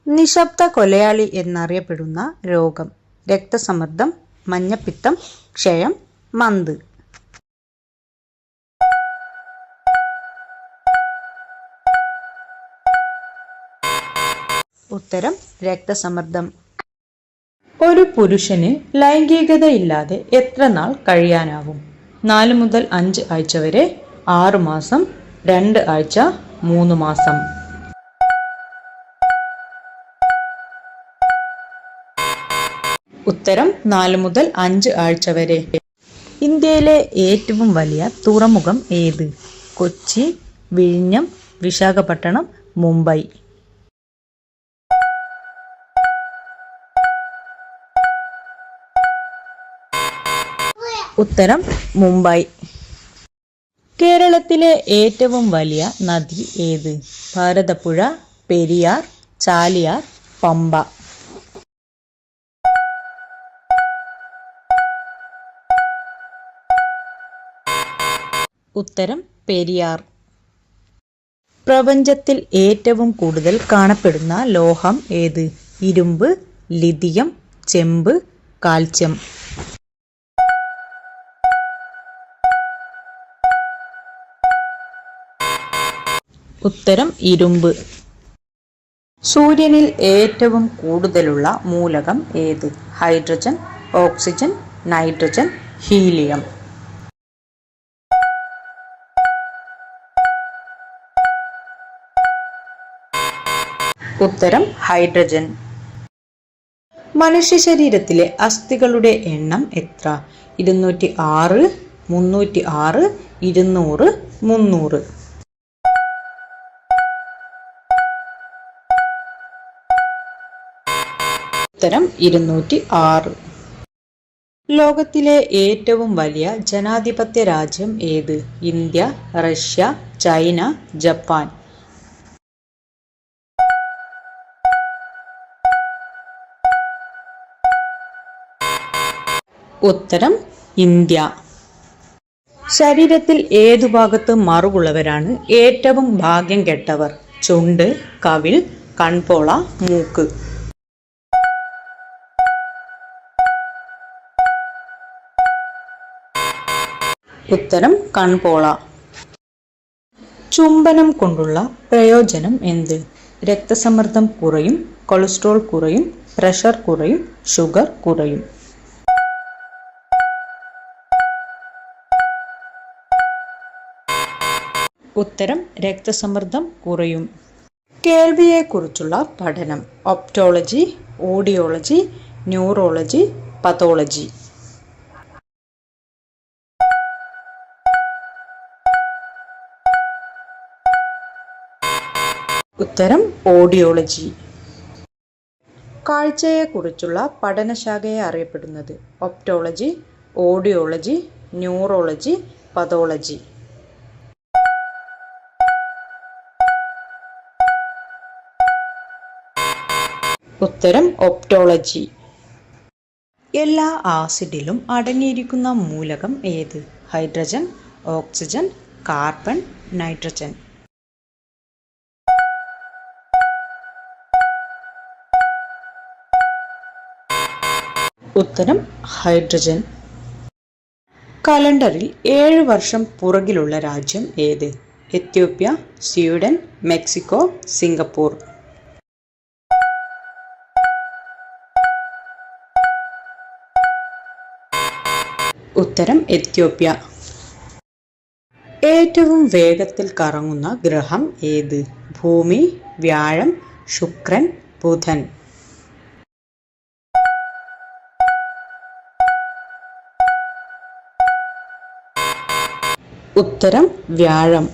നിശബ്ദ കൊലയാളി എന്നറിയപ്പെടുന്ന രോഗം: രക്തസമ്മർദ്ദം, മഞ്ഞപ്പിത്തം, ക്ഷയം, മന്ത്. ഉത്തരം രക്തസമ്മർദ്ദം. ഒരു പുരുഷന് ലൈംഗികതയില്ലാതെ എത്ര നാൾ കഴിയാനാവും? 4 മുതൽ 5 ആഴ്ച വരെ, 6 മാസം, 2 ആഴ്ച, 3 മാസം. ഉത്തരം 4 മുതൽ 5 ആഴ്ച വരെ. ഇന്ത്യയിലെ ഏറ്റവും വലിയ തുറമുഖം ഏത്? കൊച്ചി, വിഴിഞ്ഞം, വിശാഖപട്ടണം, മുംബൈ. ഉത്തരം മുംബൈ. കേരളത്തിലെ ഏറ്റവും വലിയ നദി ഏത്? ഭാരതപ്പുഴ, പെരിയാർ, ചാലിയാർ, പമ്പ. ഉത്തരം പെരിയാർ. പ്രപഞ്ചത്തിൽ ഏറ്റവും കൂടുതൽ കാണപ്പെടുന്ന ലോഹം ഏത്? ഇരുമ്പ്, ലിഥിയം, ചെമ്പ്, കാൽസ്യം. ഉത്തരം ഇരുമ്പ്. സൂര്യനിൽ ഏറ്റവും കൂടുതലുള്ള മൂലകം ഏത്? Hydrogen, oxygen, nitrogen, helium. ഉത്തരം ഹൈഡ്രജൻ. മനുഷ്യ ശരീരത്തിലെ അസ്ഥികളുടെ എണ്ണം എത്ര? 206, 306, 200, 300. ഉത്തരം 206. ലോകത്തിലെ ഏറ്റവും വലിയ ജനാധിപത്യ രാജ്യം ഏത്? India, Russia, China, Japan. ഉത്തരം ഇന്ത്യ. ശരീരത്തിൽ ഏതു ഭാഗത്ത് മറുകുള്ളവരാണ് ഏറ്റവും ഭാഗ്യം കെട്ടവർ? ചുണ്ട്, കവിൾ, കൺപോള, മൂക്ക്. ഉത്തരം കൺപോള. ചുംബനം കൊണ്ടുള്ള പ്രയോജനം എന്ത്? രക്തസമ്മർദ്ദം കുറയും, കൊളസ്ട്രോൾ കുറയും, പ്രഷർ കുറയും, ഷുഗർ കുറയും. ഉത്തരം രക്തസമ്മർദ്ദം കുറയും. കേൾവിയെക്കുറിച്ചുള്ള പഠനം: ഒപ്റ്റോളജി, ഓഡിയോളജി, ന്യൂറോളജി, പതോളജി. ഉത്തരം ഓഡിയോളജി. കാഴ്ചയെക്കുറിച്ചുള്ള പഠനശാഖയെ അറിയപ്പെടുന്നത്: ഒപ്റ്റോളജി, ഓഡിയോളജി, ന്യൂറോളജി, പതോളജി. ഉത്തരം ഒപ്റ്റോളജി. എല്ലാ ആസിഡിലും അടങ്ങിയിരിക്കുന്ന മൂലകം ഏത്? Hydrogen, oxygen, carbon, nitrogen. ഉത്തരം ഹൈഡ്രജൻ. കലണ്ടറിൽ 7 വർഷം പുറകിലുള്ള രാജ്യം ഏത്? Ethiopia, Sweden, Mexico, Singapore. ഉത്തരം എത്യോപ്യ. ഏറ്റവും വേഗത്തിൽ കറങ്ങുന്ന ഗ്രഹം ഏത്? ഭൂമി, വ്യാഴം, ശുക്രൻ, ബുധൻ. ഉത്തരം വ്യാഴം.